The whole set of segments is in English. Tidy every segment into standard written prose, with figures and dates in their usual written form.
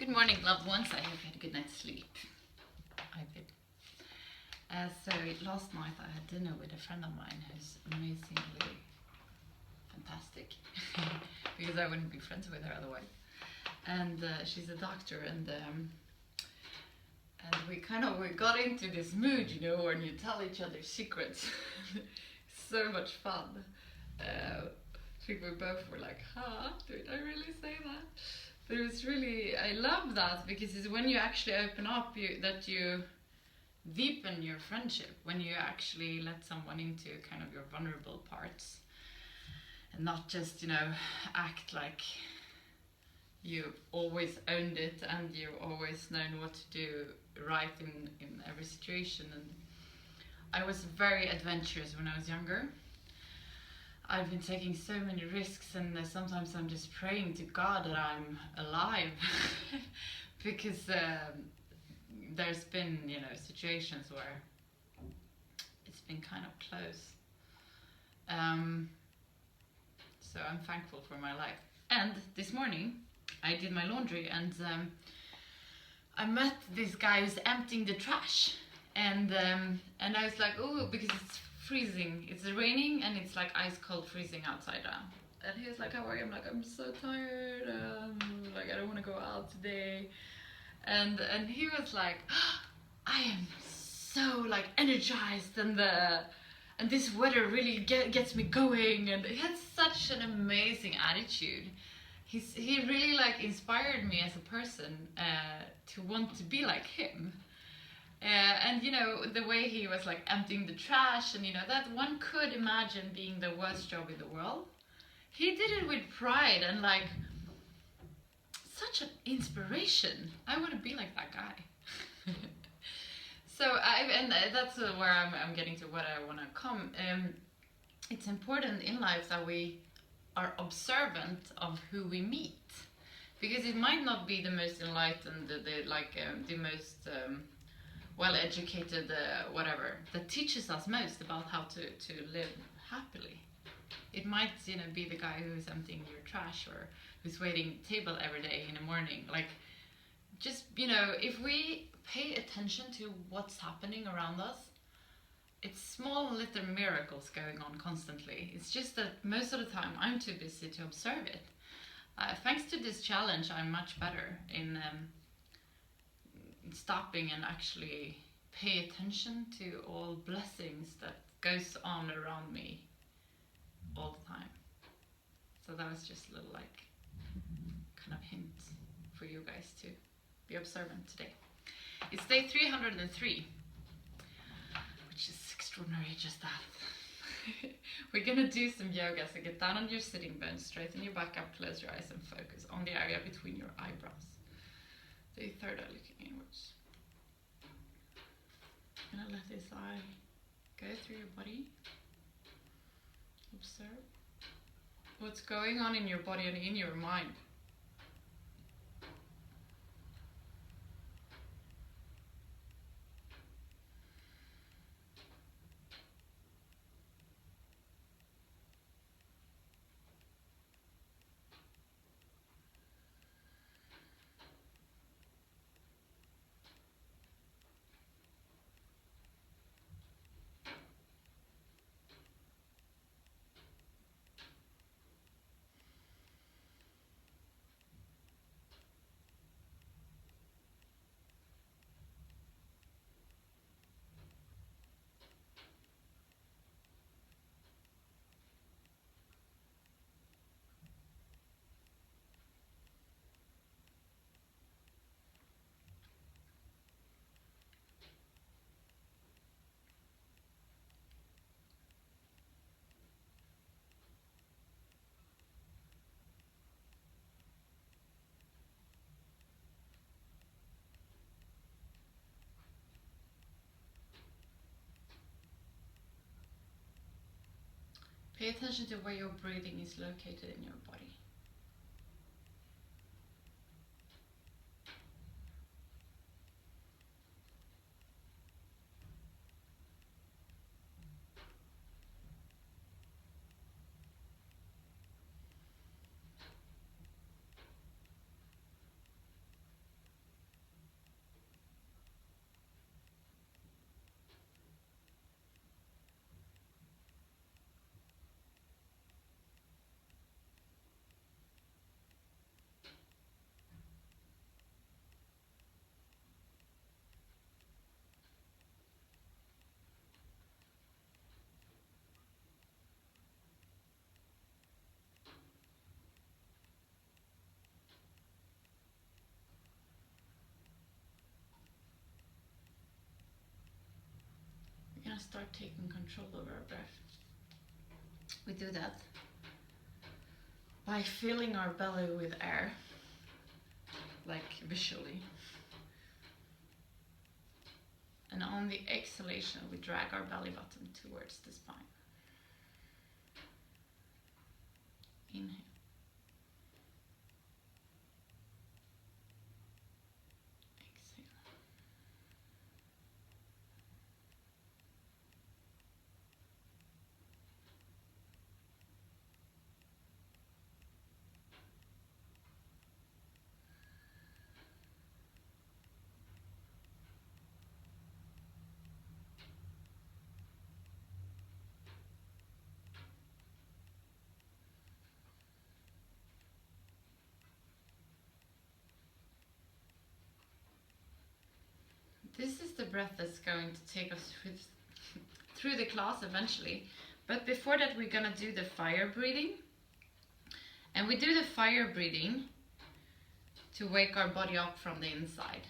Good morning, loved ones. I hope you had a good night's sleep. I did. So last night I had dinner with a friend of mine who's amazingly fantastic, because I wouldn't be friends with her otherwise. And she's a doctor, and we got into this mood, you know, when you tell each other secrets. So much fun. I think we both were like, huh, did I really say that? But it was really, I love that, because it's when you actually open up, that you deepen your friendship, when you actually let someone into kind of your vulnerable parts, and not just, you know, act like you always owned it and you always known what to do right in every situation. And I was very adventurous when I was younger. I've been taking so many risks, and sometimes I'm just praying to God that I'm alive because there's been, you know, situations where it's been kind of close. So I'm thankful for my life. And this morning I did my laundry, and I met this guy who's emptying the trash, and I was like, oh, because it's freezing, it's raining, and it's like ice cold freezing outside now. And he was like, how are you? I'm like, I'm so tired, like I don't want to go out today. And he was like, oh, I am so like energized, and this weather really gets me going. And he had such an amazing attitude. He really like inspired me as a person to want to be like him. And you know, the way he was like emptying the trash, and you know, that one could imagine being the worst job in the world. He did it with pride, and like such an inspiration. I want to be like that guy. So that's where I'm getting to what I want to come. It's important in life that we are observant of who we meet, because it might not be the most enlightened, the most well-educated, whatever, that teaches us most about how to live happily. It might, you know, be the guy who's emptying your trash, or who's waiting table every day in the morning. Like, just, you know, if we pay attention to what's happening around us, it's small little miracles going on constantly. It's just that most of the time I'm too busy to observe it. Thanks to this challenge, I'm much better in stopping and actually pay attention to all blessings that goes on around me all the time. So that was just a little like kind of hint for you guys to be observant today. It's day 303, which is extraordinary, just that. We're gonna do some yoga, so get down on your sitting bones, straighten your back up, close your eyes and focus on the area between your eyebrows. The third eye looking inwards. I'm gonna let this eye go through your body. Observe what's going on in your body and in your mind. Pay attention to where your breathing is located in your body. gonna start taking control over our breath. We do that by filling our belly with air, like visually. And on the exhalation, we drag our belly button towards the spine. Inhale. Exhale. This is the breath that's going to take us through the class eventually. But before that, we're gonna do the fire breathing. And we do the fire breathing to wake our body up from the inside.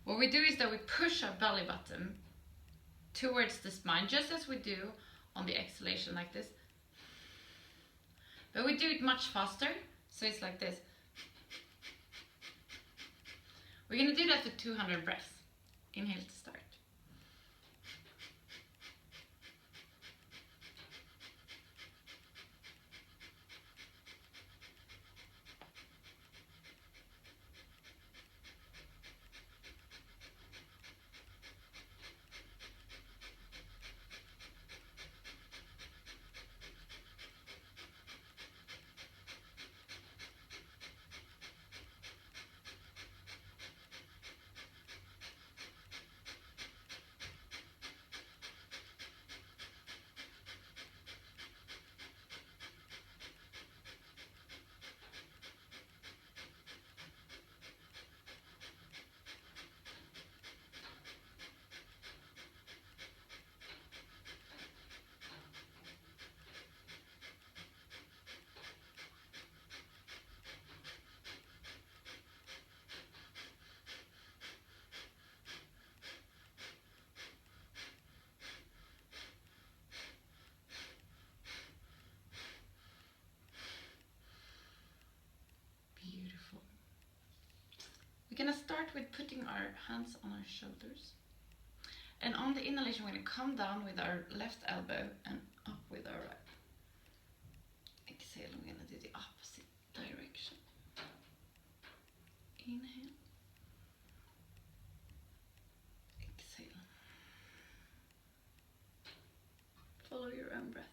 What we do is that we push our belly button towards the spine, just as we do on the exhalation, like this. But we do it much faster, so it's like this. We're gonna do that for 200 breaths. Inhale to start. We're gonna start with putting our hands on our shoulders. And on the inhalation, we're gonna come down with our left elbow and up with our right. Exhale, we're gonna do the opposite direction. Inhale. Exhale. Follow your own breath.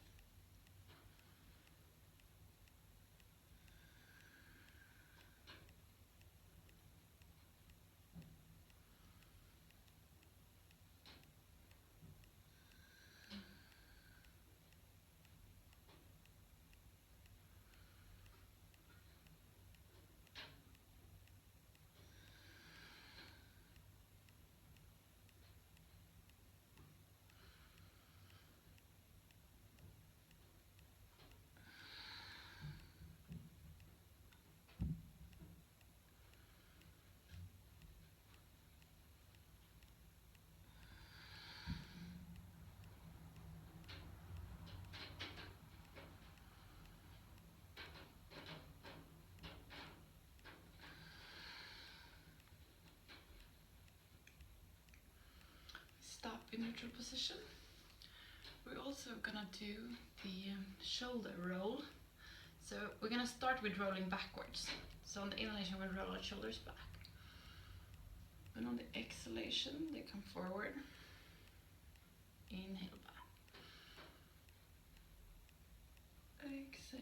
Stop in neutral position. We're also gonna do the shoulder roll. So we're gonna start with rolling backwards. So on the inhalation, we roll our shoulders back. And on the exhalation, they come forward. Inhale back. Exhale.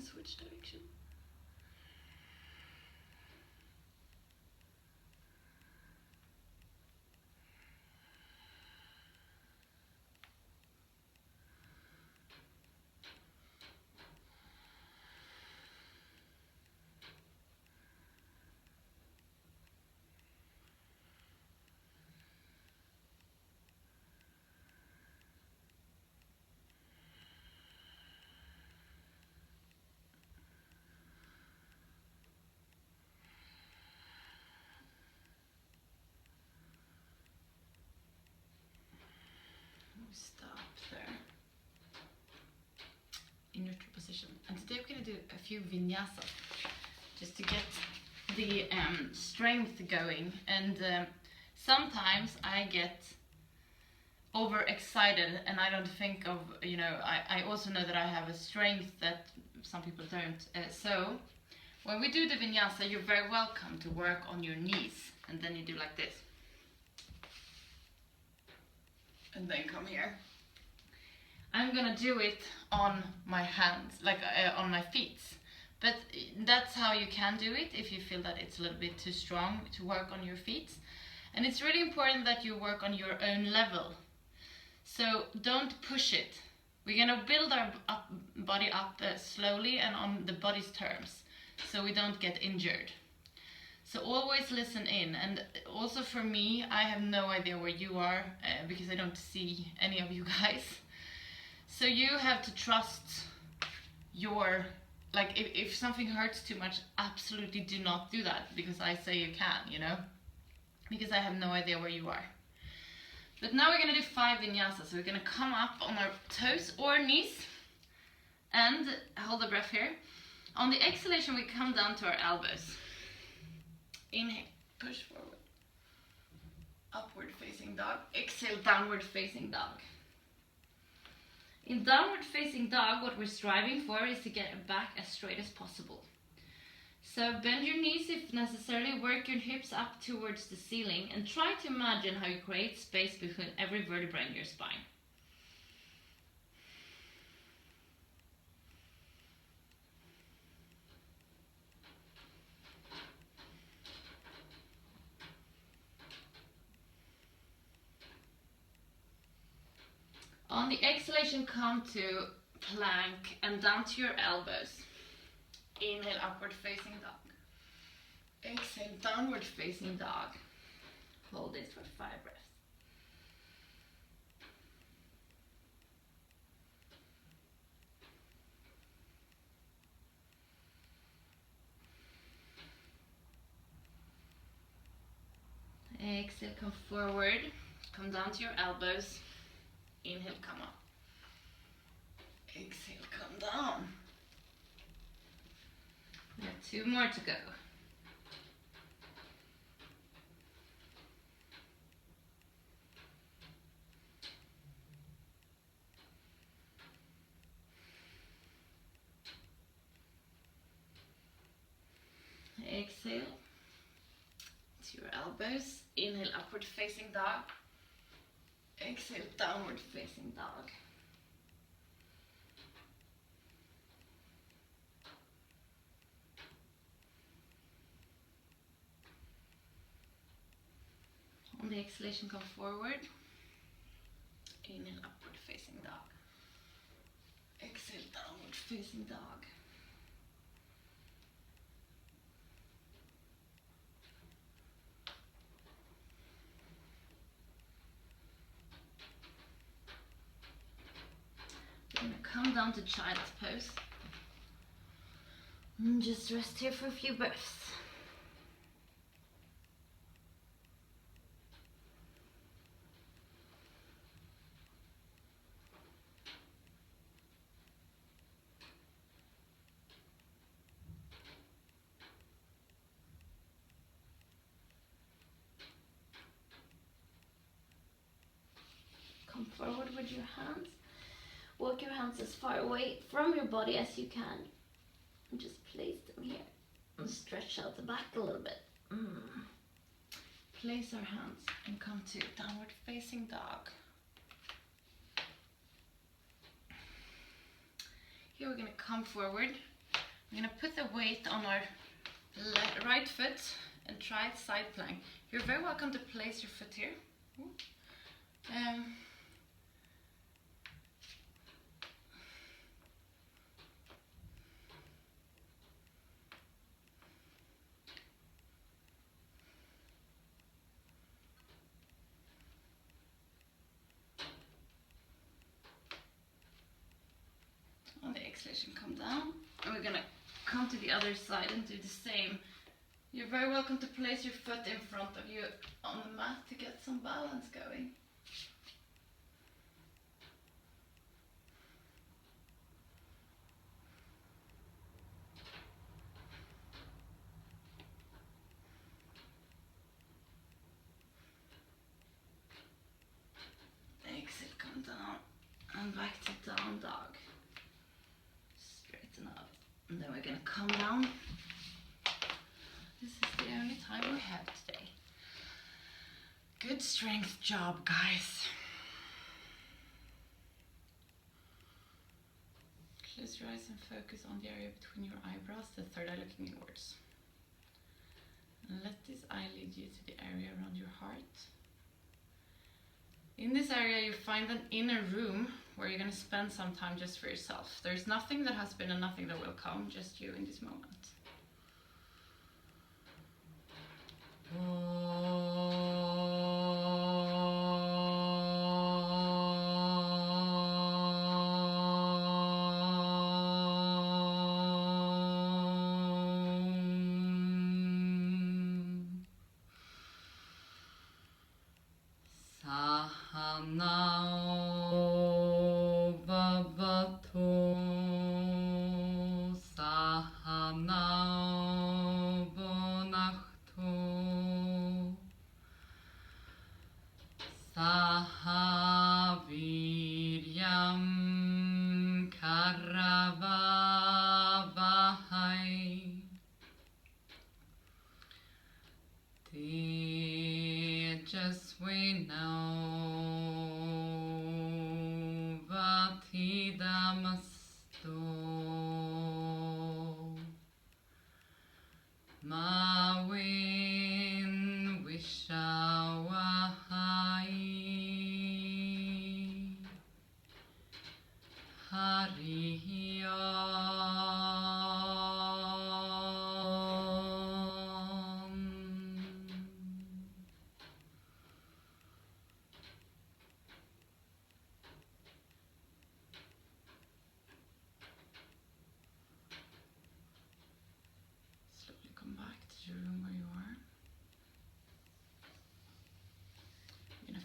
switch direction. Stop there in neutral position, and today we're going to do a few vinyasa just to get the strength going. And sometimes I get overexcited and I don't think of, you know, I also know that I have a strength that some people don't. So when we do the vinyasa, you're very welcome to work on your knees, and then you do like this. And then come here. I'm gonna do it on my hands, like on my feet. But that's how you can do it if you feel that it's a little bit too strong to work on your feet. And it's really important that you work on your own level. So don't push it. We're gonna build our body up slowly and on the body's terms, so we don't get injured. So always listen in. And also for me, I have no idea where you are because I don't see any of you guys. So you have to trust your, like if something hurts too much, absolutely do not do that because I say you can, you know, because I have no idea where you are. But now we're gonna do 5 vinyasas. So we're gonna come up on our toes or knees and hold the breath here. On the exhalation, we come down to our elbows. Inhale, push forward. Upward facing dog. Exhale, downward facing dog. In downward facing dog, what we're striving for is to get back as straight as possible. So bend your knees if necessary, work your hips up towards the ceiling, and try to imagine how you create space between every vertebra in your spine. On the exhalation, come to plank and down to your elbows. Inhale, upward facing dog. Exhale, downward facing dog. Hold this for 5 breaths. Exhale, come forward. Come down to your elbows. Inhale, come up. Exhale, come down. We have 2 more to go. Exhale to your elbows. Inhale, upward facing dog. Exhale, downward facing dog. On the exhalation, come forward. Inhale, upward facing dog. Exhale, downward facing dog. We're going to come down to child's pose. And just rest here for a few breaths. Come forward with your hands. Walk your hands as far away from your body as you can. And just place them here. And stretch out the back a little bit. Place our hands and come to downward facing dog. Here we're going to come forward We're gonna put the weight on our right foot and try side plank. You're very welcome to place your foot here. On the exhalation, come down, and we're gonna come to the other side and do the same. You're very welcome to place your foot in front of you on the mat to get some balance going. Exhale, come down, and back to down dog. Straighten up, and then we're gonna come down. This is the only time we have today. Good strength job, guys. Close your eyes and focus on the area between your eyebrows, the third eye looking inwards. And let this eye lead you to the area around your heart. In this area you find an inner room where you're going to spend some time just for yourself. There's nothing that has been and nothing that will come, just you in this moment.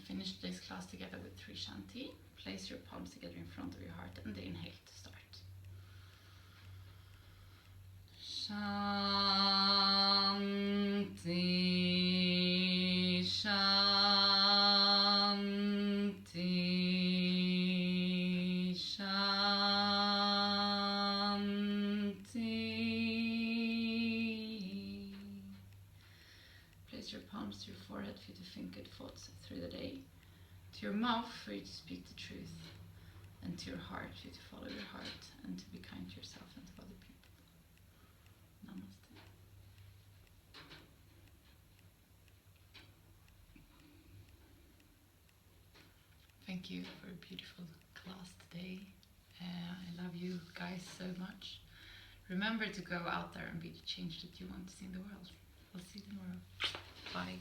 Finish today's class together with 3 shanti. Place your palms together in front of your heart and inhale to start. Shanti, Shanti, Shanti. Place your palms to your forehead for you to think good thoughts through the day. To your mouth for you to speak the truth, and to your heart for you to follow your heart and to be kind to yourself and to other people. Namaste. Thank you for a beautiful class today. I love you guys so much. Remember to go out there and be the change that you want to see in the world. I'll see you tomorrow. Bye.